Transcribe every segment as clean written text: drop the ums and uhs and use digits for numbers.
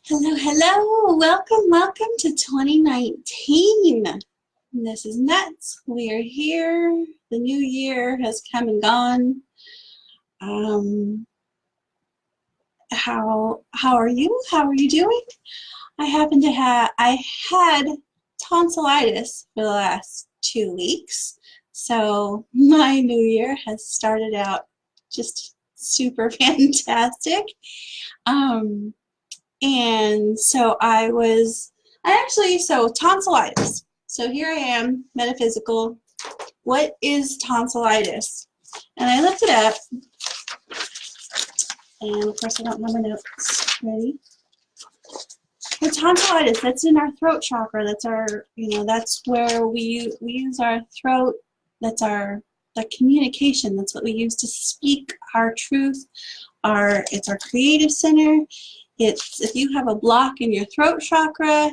Hello, hello. Welcome to 2019. This is nuts. We are here. The new year has come and gone. How are you? How are you doing? I had tonsillitis for the last 2 weeks. So my new year has started out just super fantastic. And so so tonsillitis. So here I am, metaphysical. What is tonsillitis? And I looked it up. And of course I don't have my notes. Ready? For tonsillitis, that's in our throat chakra. That's our, that's where we use our throat. That's the communication. That's what we use to speak our truth. It's our creative center. It's if you have a block in your throat chakra,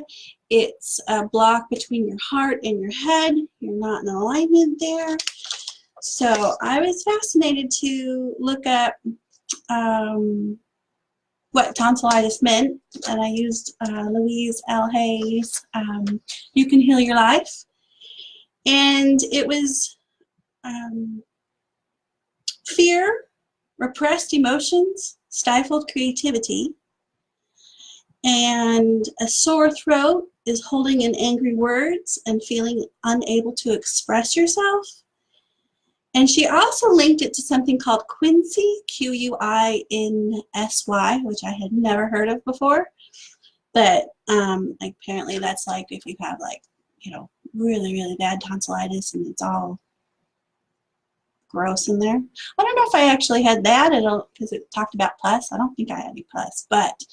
it's a block between your heart and your head. You're not in alignment there. So I was fascinated to look up what tonsillitis meant, and I used Louise L. Hay's You Can Heal Your Life. And it was fear, repressed emotions, stifled creativity, and a sore throat is holding in angry words and feeling unable to express yourself. And she also linked it to something called quinsy, Q-U-I-N-S-Y, which I had never heard of before. But apparently that's like if you have really, really bad tonsillitis and it's all gross in there. I don't know if I actually had that because it talked about pus. I don't think I had any pus, but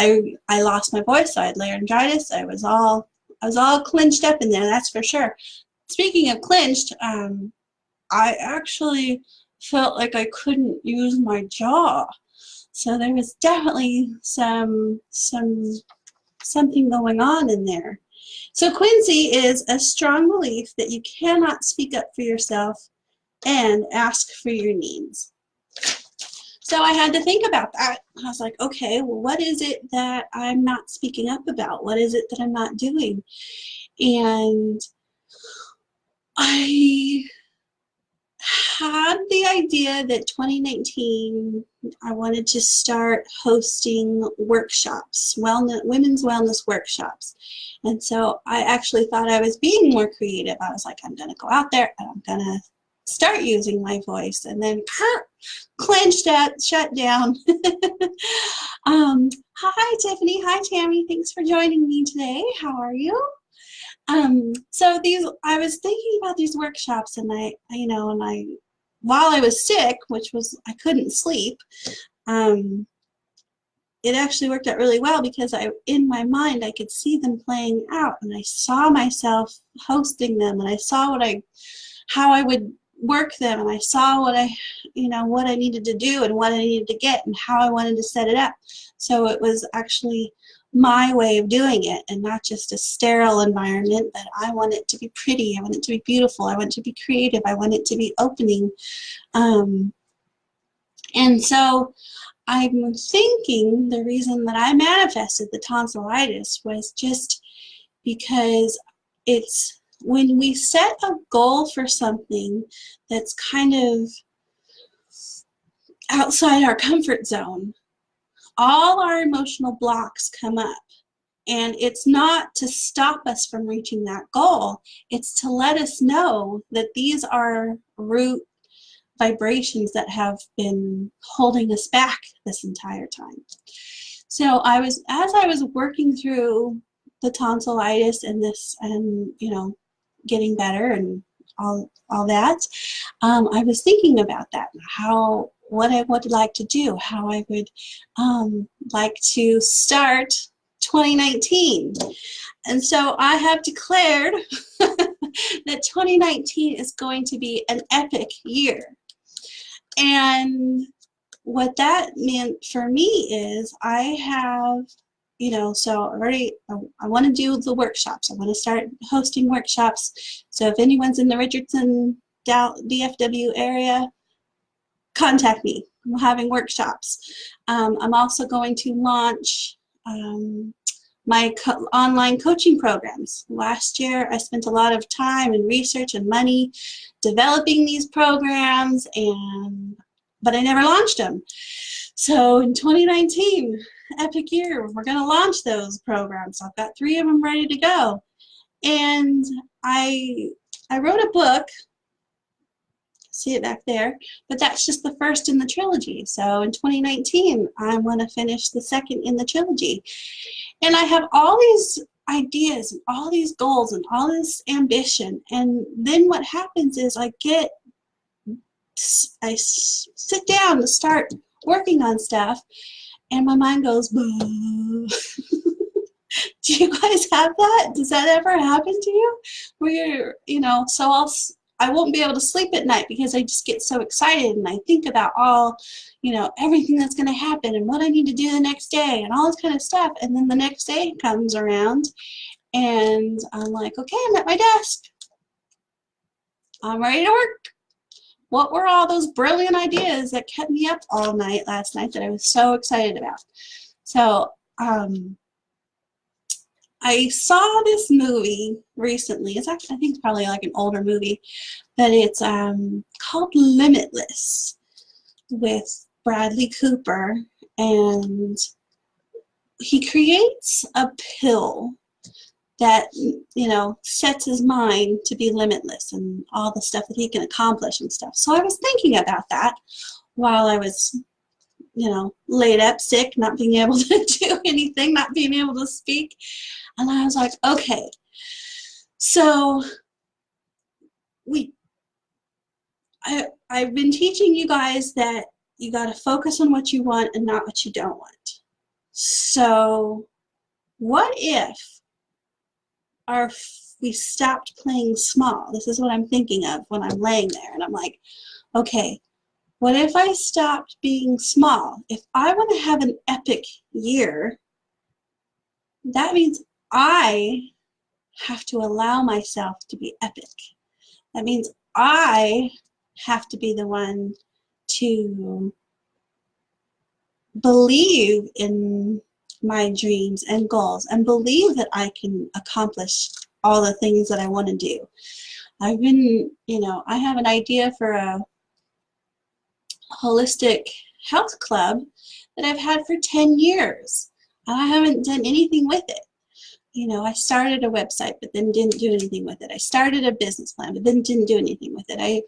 I lost my voice, so I had laryngitis. I was all clenched up in there, that's for sure. Speaking of clenched, I actually felt like I couldn't use my jaw. So there was definitely something going on in there. So quinsy is a strong belief that you cannot speak up for yourself and ask for your needs. So I had to think about that. I was like, okay, well, what is it that I'm not speaking up about? What is it that I'm not doing? And I had the idea that 2019, I wanted to start hosting workshops, women's wellness workshops. And so I actually thought I was being more creative. I was like, I'm going to go out there and I'm going to start using my voice, and then shut down. Hi Tiffany, hi Tammy, thanks for joining me today. How are you? So I was thinking about these workshops, and while I was sick, I couldn't sleep, it actually worked out really well because in my mind I could see them playing out, and I saw myself hosting them, and I saw how I would work them, and I saw what I needed to do and what I needed to get and how I wanted to set it up. So it was actually my way of doing it, and not just a sterile environment, but I want it to be pretty, I want it to be beautiful, I want it to be creative, I want it to be opening. And so I'm thinking the reason that I manifested the tonsillitis was just because it's when we set a goal for something that's kind of outside our comfort zone, all our emotional blocks come up. And it's not to stop us from reaching that goal. It's to let us know that these are root vibrations that have been holding us back this entire time. So as I was working through the tonsillitis and getting better and all that, I was thinking about that, what I would like to do, how I would like to start 2019. And so I have declared that 2019 is going to be an epic year. And what that meant for me is I have, so already I want to do the workshops. I want to start hosting workshops. So if anyone's in the Richardson, DFW area, contact me. I'm having workshops. I'm also going to launch my online coaching programs. Last year, I spent a lot of time and research and money developing these programs, but I never launched them. So in 2019, epic year, we're going to launch those programs. I've got 3 of them ready to go. And I wrote a book, see it back there, but that's just the first in the trilogy. So in 2019, I want to finish the second in the trilogy. And I have all these ideas and all these goals and all this ambition. And then what happens is I sit down to start working on stuff, and my mind goes, boo. Do you guys have that? Does that ever happen to you? Where you're, so I won't be able to sleep at night because I just get so excited and I think about all, everything that's going to happen and what I need to do the next day and all this kind of stuff. And then the next day comes around and I'm like, okay, I'm at my desk. I'm ready to work. What were all those brilliant ideas that kept me up all night last night that I was so excited about? So, I saw this movie recently. It's actually, I think it's probably like an older movie, but it's called Limitless with Bradley Cooper, and he creates a pill that, sets his mind to be limitless and all the stuff that he can accomplish and stuff. So I was thinking about that while I was laid up sick, not being able to do anything, not being able to speak. And I was like, okay, so I've been teaching you guys that you got to focus on what you want and not what you don't want. So what if we stopped playing small? This is what I'm thinking of when I'm laying there. And I'm like, okay, what if I stopped being small? If I want to have an epic year, that means I have to allow myself to be epic. That means I have to be the one to believe in my dreams and goals and believe that I can accomplish all the things that I want to do. I've been, I have an idea for a holistic health club that I've had for 10 years. I haven't done anything with it. I started a website, but then didn't do anything with it. I started a business plan, but then didn't do anything with it. I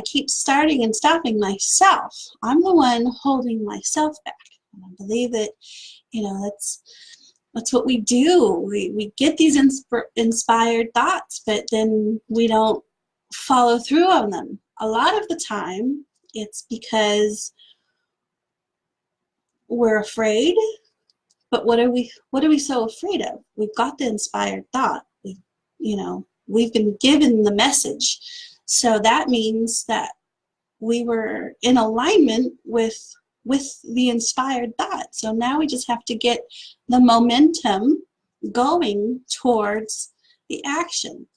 keep starting and stopping myself. I'm the one holding myself back. And I believe that, that's what we do. We get these inspired thoughts, but then we don't follow through on them. A lot of the time, it's because we're afraid. But what are we so afraid of? We've got the inspired thought. We've been given the message. So that means that we were in alignment with the inspired thought. So now we just have to get the momentum going towards the action.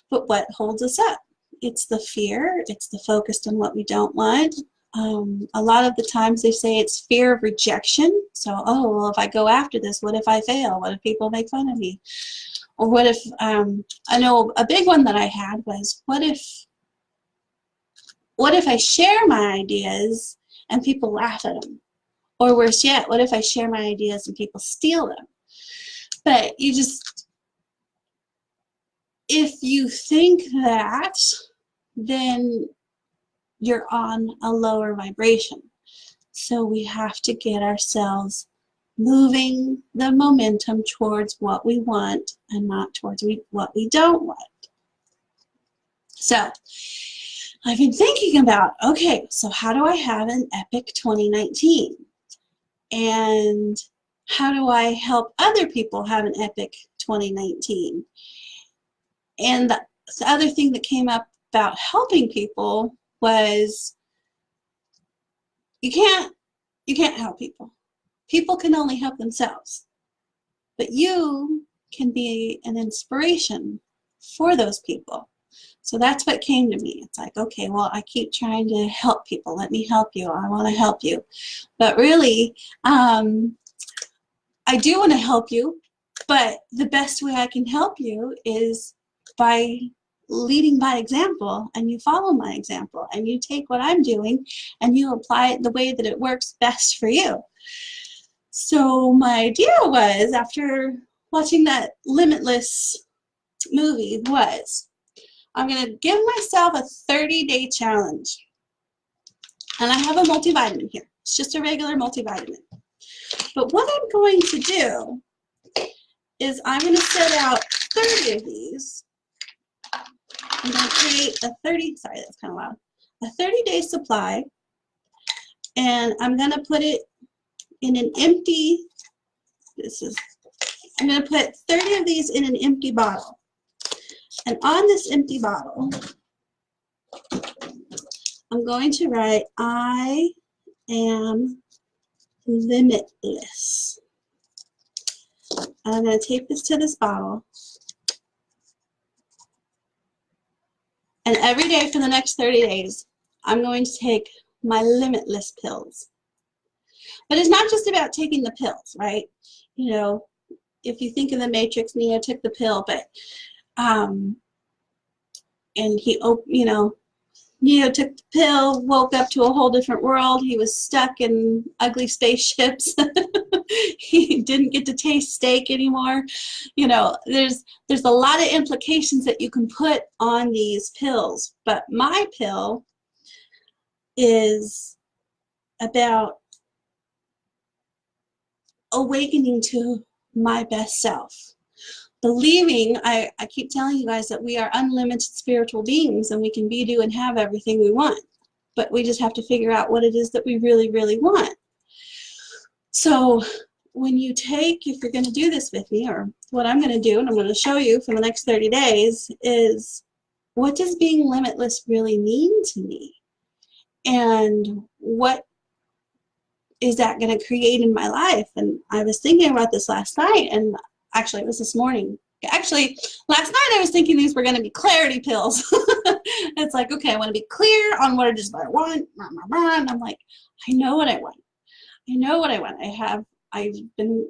But what holds us up? It's the fear. It's the focus on what we don't want. A lot of the times they say it's fear of rejection. So, if I go after this, what if I fail? What if people make fun of me? Or what if, I know a big one that I had was, what if I share my ideas and people laugh at them? Or worse yet, what if I share my ideas and people steal them? But if you think that, then you're on a lower vibration. So we have to get ourselves moving the momentum towards what we want and not towards what we don't want. So I've been thinking about, okay, so how do I have an epic 2019? And how do I help other people have an epic 2019? And the other thing that came up about helping people was you can't help people. People can only help themselves. But you can be an inspiration for those people. So that's what came to me. It's like, okay, well, I keep trying to help people. Let me help you. I want to help you. But really, I do want to help you, but the best way I can help you is by leading by example, and you follow my example, and you take what I'm doing and you apply it the way that it works best for you. So my idea was, after watching that Limitless movie, was I'm going to give myself a 30-day challenge. And I have a multivitamin here. It's just a regular multivitamin. But what I'm going to do is I'm going to set out 30 of these. I'm going to create a 30-day supply. And I'm going to put it in an empty, I'm going to put 30 of these in an empty bottle. And on this empty bottle, I'm going to write, I am limitless. And I'm going to tape this to this bottle. And every day for the next 30 days, I'm going to take my limitless pills. But it's not just about taking the pills, right? You know, if you think of the Matrix, Neo took the pill, but and he, you know, Neo took the pill, woke up to a whole different world. He was stuck in ugly spaceships. He didn't get to taste steak anymore. You know, there's a lot of implications that you can put on these pills. But my pill is about awakening to my best self. Believing, I keep telling you guys that we are unlimited spiritual beings and we can be, do, and have everything we want. But we just have to figure out what it is that we really, really want. So when you take, if you're going to do this with me, or what I'm going to do, and I'm going to show you for the next 30 days, is what does being limitless really mean to me? And what is that going to create in my life? And I was thinking about this last night, and actually it was this morning. Actually, last night I was thinking these were going to be clarity pills. It's like, okay, I want to be clear on what it is that I want. And I'm like, I know what I want. I know what I want. I've been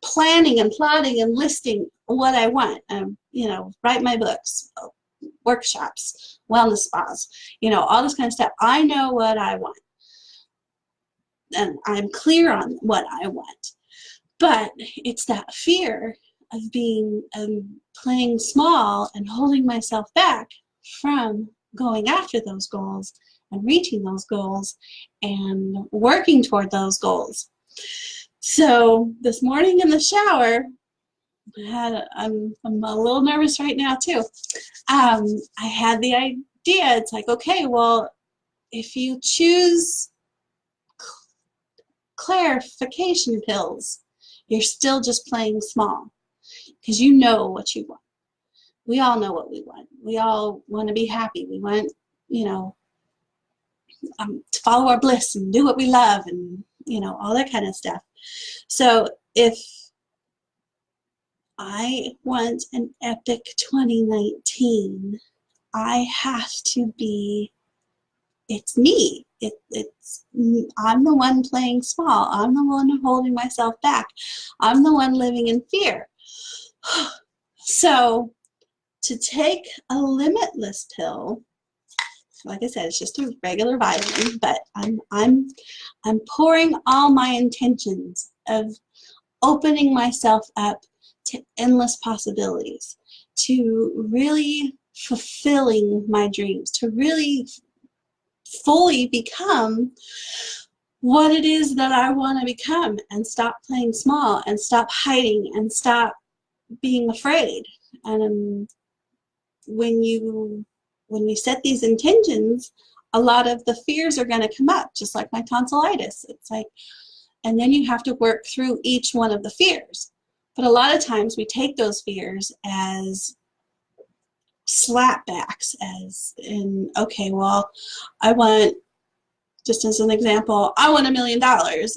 planning and plotting and listing what I want. You know, write my books, workshops, wellness spas, you know, all this kind of stuff. I know what I want. And I'm clear on what I want. But it's that fear of being, playing small and holding myself back from going after those goals and reaching those goals and working toward those goals. So this morning in the shower, I'm a little nervous right now too. I had the idea, it's like, okay, well, if you choose clarification pills, you're still just playing small because you know what you want. We all know what we want. We all want to be happy. We want, you know, to follow our bliss and do what we love and, you know, all that kind of stuff. So if I want an epic 2019, I have to be, it's me. I'm the one playing small. I'm the one holding myself back. I'm the one living in fear. So to take a limitless pill, like I said, it's just a regular vitamin, but I'm pouring all my intentions of opening myself up to endless possibilities, to really fulfilling my dreams, to really fully become what it is that I want to become, and stop playing small and stop hiding and stop being afraid. And when we set these intentions, a lot of the fears are going to come up, just like my tonsillitis. It's like, and then you have to work through each one of the fears. But a lot of times we take those fears as slapbacks, as in, okay, well, I want, just as an example, I want $1 million,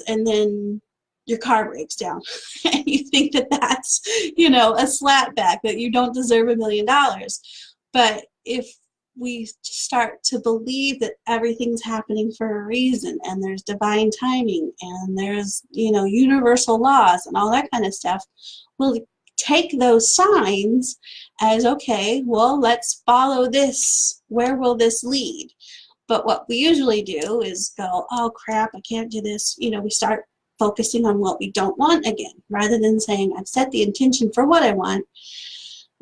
and then your car breaks down and you think that that's, you know, a slapback, that you don't deserve $1 million. But if we start to believe that everything's happening for a reason, and there's divine timing, and there's, you know, universal laws and all that kind of stuff, we'll take those signs as, okay, well, let's follow this. Where will this lead? But what we usually do is go, oh crap, I can't do this. You know, we start focusing on what we don't want again, rather than saying, I've set the intention for what I want,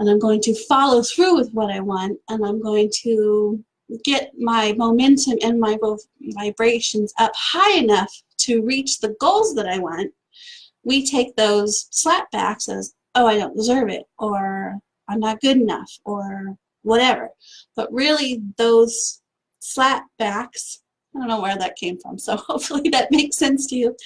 and I'm going to follow through with what I want, and I'm going to get my momentum and my vibrations up high enough to reach the goals that I want. We take those slapbacks as, oh, I don't deserve it, or I'm not good enough, or whatever. But really, those slapbacks, I don't know where that came from, so hopefully that makes sense to you.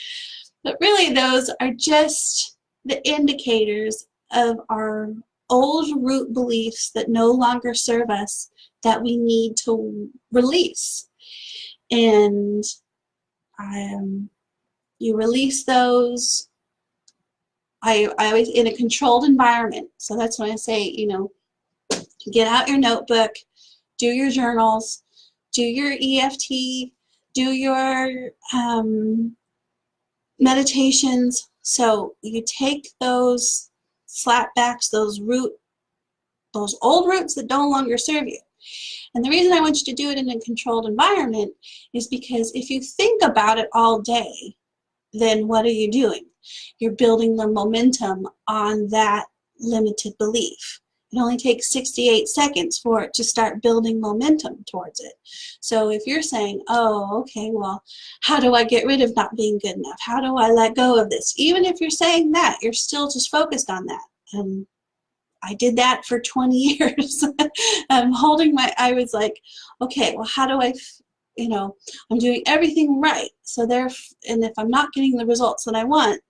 But really, those are just the indicators of our old root beliefs that no longer serve us, that we need to release. And you release those. I always, in a controlled environment. So that's when I say, you know, get out your notebook, do your journals, do your EFT, do your meditations. So you take those slapbacks, those old roots that no longer serve you. And the reason I want you to do it in a controlled environment is because if you think about it all day, then what are you doing? You're building the momentum on that limited belief. It only takes 68 seconds for it to start building momentum towards it. So if you're saying, oh, okay, well, how do I get rid of not being good enough? How do I let go of this? Even if you're saying that, you're still just focused on that. I did that for 20 years. I was like, okay, well, how do I, you know, I'm doing everything right. So and if I'm not getting the results that I want,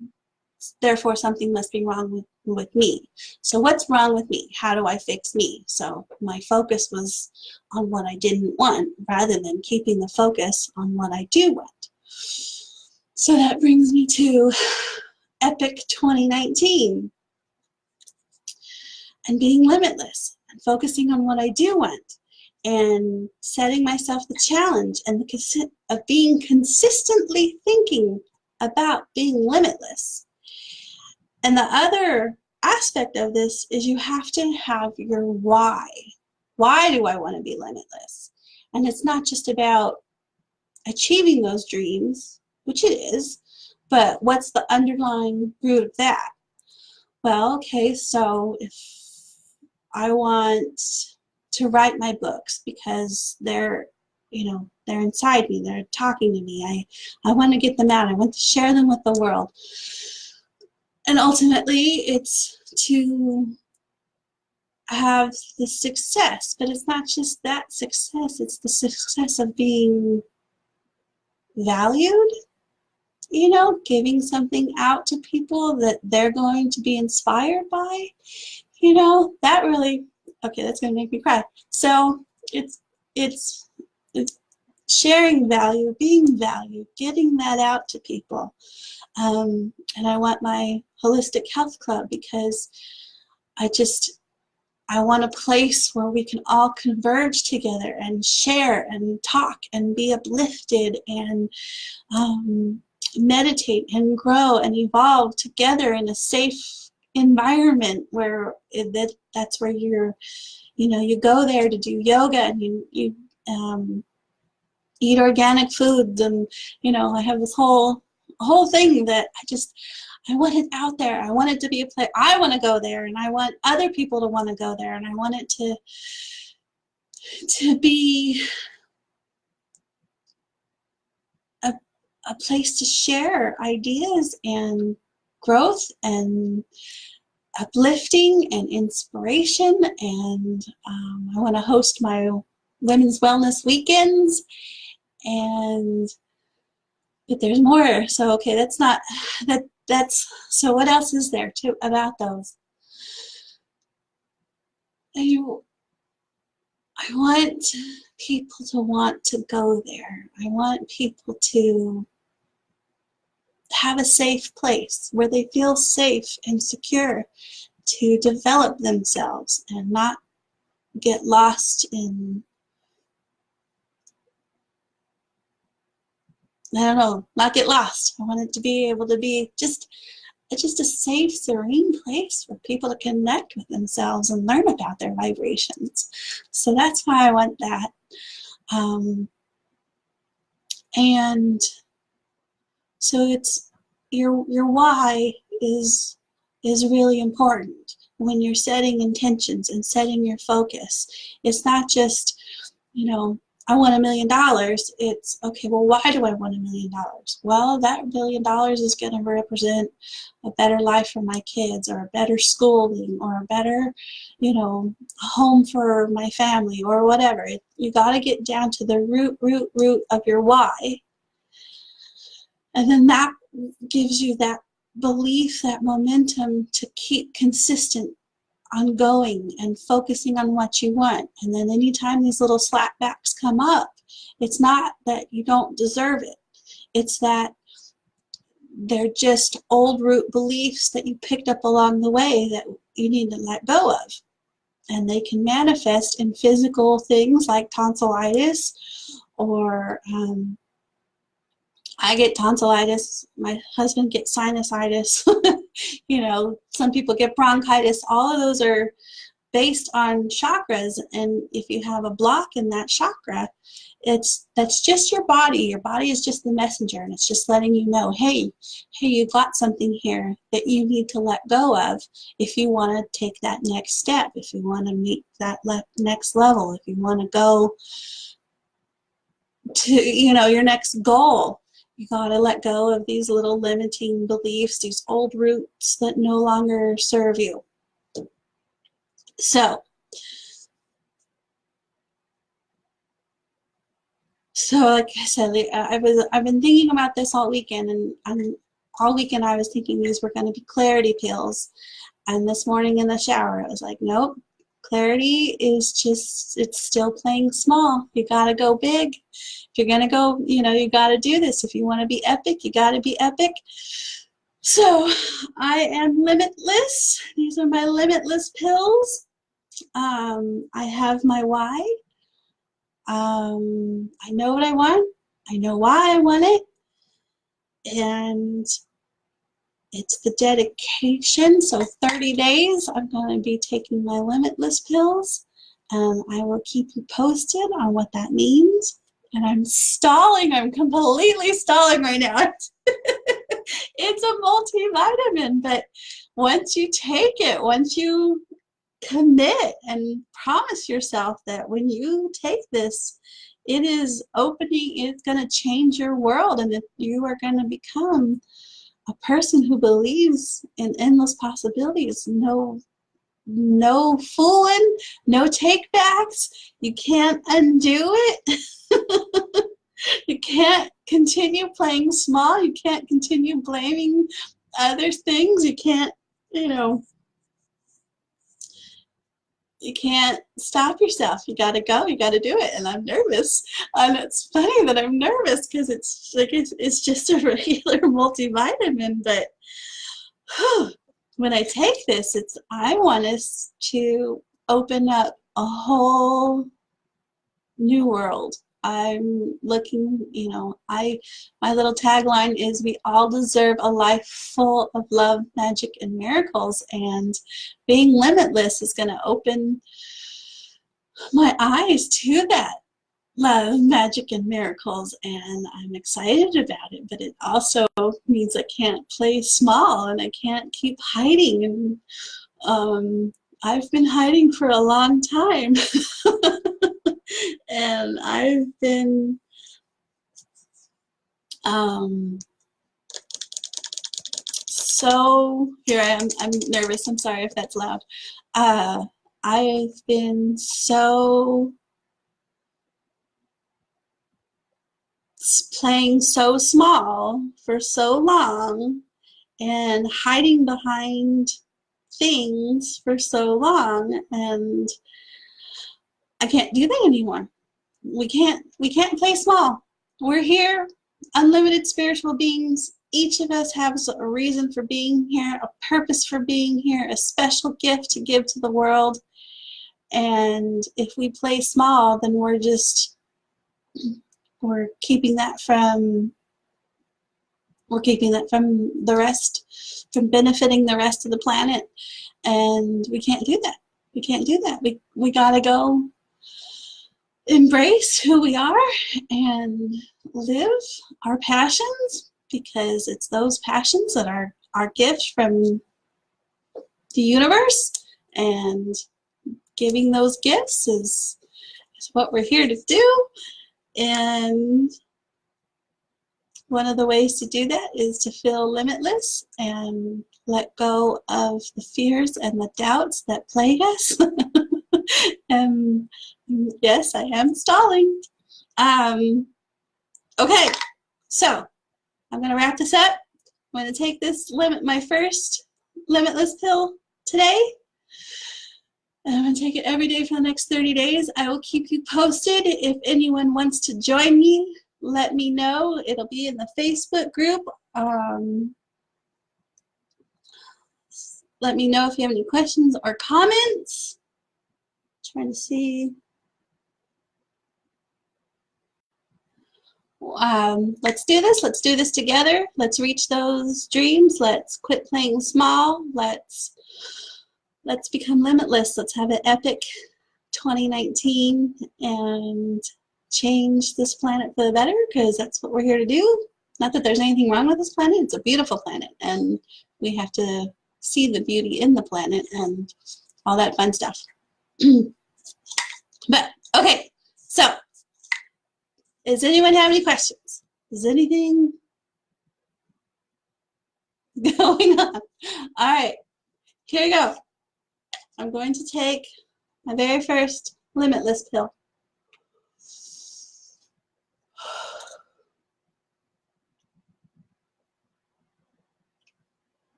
therefore something must be wrong with me. So what's wrong with me? How do I fix me? So my focus was on what I didn't want, rather than keeping the focus on what I do want. So that brings me to Epic 2019 and being limitless and focusing on what I do want, and setting myself the challenge and of being consistently thinking about being limitless. And the other aspect of this is you have to have your why. Why do I want to be limitless? And it's not just about achieving those dreams, which it is, but what's the underlying root of that? Well, okay, so if I want to write my books because they're, you know, they're inside me, they're talking to me, I want to get them out, I want to share them with the world. And ultimately, it's to have the success, but it's not just that success, it's the success of being valued, you know, giving something out to people that they're going to be inspired by, you know, that really, okay, that's going to make me cry. So it's sharing value, being valued, getting that out to people. And I want my holistic health club because I want a place where we can all converge together and share and talk and be uplifted and meditate and grow and evolve together in a safe environment where that's where you go there to do yoga, and you eat organic foods, and I have this whole thing that I want it out there. I want it to be a place. I want to go there, and I want other people to want to go there, and I want it to be a place to share ideas and growth and uplifting and inspiration. And I want to host my women's wellness weekends, but there's more. So okay, that's so what else is there too about those? I want people to want to go there. I want people to have a safe place where they feel safe and secure to develop themselves and not get lost in I don't know, not get lost. I want it to be able to be just a safe, serene place for people to connect with themselves and learn about their vibrations. So that's why I want that. And so it's your why is really important when you're setting intentions and setting your focus. It's not just, you know, I want $1 million. It's, okay, well, why do I want $1 million? Well, that $1 million is going to represent a better life for my kids, or a better schooling, or a better, you know, home for my family, or whatever. You got to get down to the root of your why. And then that gives you that belief, that momentum to keep consistent on going and focusing on what you want. And then anytime these little slapbacks come up, it's not that you don't deserve it. It's that they're just old root beliefs that you picked up along the way that you need to let go of. And they can manifest in physical things like tonsillitis, or I get tonsillitis, my husband gets sinusitis, you know, some people get bronchitis. All of those are based on chakras, and if you have a block in that chakra, that's just your body. Your body is just the messenger, and it's just letting you know, hey, you got something here that you need to let go of if you want to take that next step, if you want to meet that next level, if you want to go to, you know, your next goal. You got to let go of these little limiting beliefs, these old roots that no longer serve you. So like I said, I've been thinking about this all weekend, and all weekend I was thinking these were going to be clarity pills. And this morning in the shower, I was like, nope, clarity is just, it's still playing small. You got to go big. If you're going to go, you know, you got to do this. If you want to be epic, you got to be epic. So I am limitless. These are my limitless pills. I have my why. I know what I want. I know why I want it. And it's the dedication. So 30 days, I'm going to be taking my limitless pills. And I will keep you posted on what that means. And I'm stalling. I'm completely stalling right now. It's a multivitamin. But once you take it, once you commit and promise yourself that when you take this, it is opening, it's going to change your world, and that you are going to become a person who believes in endless possibilities. No fooling, no takebacks. You can't undo it. You can't continue playing small. You can't continue blaming other things. You can't, you know, you can't stop yourself. You got to go. You got to do it. And I'm nervous. And it's funny that I'm nervous because it's like it's just a regular multivitamin. But when I take this, I want us to open up a whole new world. I'm looking, you know, my little tagline is, we all deserve a life full of love, magic, and miracles. And being limitless is going to open my eyes to that love, magic, and miracles. And I'm excited about it. But it also means I can't play small, and I can't keep hiding. And I've been hiding for a long time. And I've been so, here I am, I'm nervous, I'm sorry if that's loud. I've been so playing so small for so long and hiding behind things for so long, and I can't do that anymore. We can't play small. We're here, unlimited spiritual beings. Each of us has a reason for being here, a purpose for being here, a special gift to give to the world. And if we play small, then we're keeping that from We're keeping it from the rest, from benefiting the rest of the planet. And we can't do that. We can't do that. We gotta go embrace who we are and live our passions, because it's those passions that are our gift from the universe, and giving those gifts is what we're here to do. And one of the ways to do that is to feel limitless and let go of the fears and the doubts that plague us. And yes, I am stalling. Okay, so I'm going to wrap this up. I'm going to take this my first Limitless pill today. And I'm going to take it every day for the next 30 days. I will keep you posted. If anyone wants to join me, let me know. It'll be in the Facebook group. Let me know if you have any questions or comments. Trying to see. Let's do this. Let's do this together. Let's reach those dreams. Let's quit playing small. Let's become limitless. Let's have an epic 2019 and change this planet for the better, because that's what we're here to do. Not that there's anything wrong with this planet. It's a beautiful planet, and we have to see the beauty in the planet and all that fun stuff. But okay, so does anyone have any questions? Is anything going on? All right, here we go. I'm going to take my very first Limitless pill.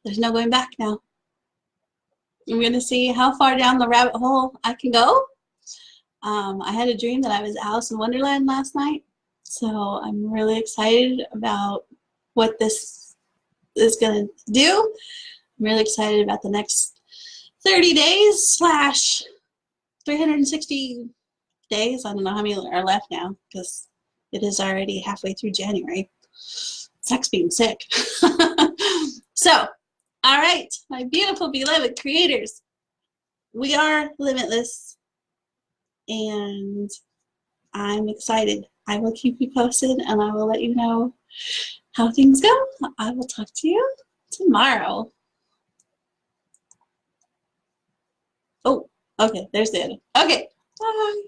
There's no going back now. I'm going to see how far down the rabbit hole I can go. I had a dream that I was Alice in Wonderland last night, so I'm really excited about what this is going to do. I'm really excited about the next 30 days / 360 days. I don't know how many are left now, because it is already halfway through January. Sucks being sick. So, all right, my beautiful, beloved creators, we are limitless, and I'm excited. I will keep you posted, and I will let you know how things go. I will talk to you tomorrow. Oh, okay, there's the end. Okay, bye.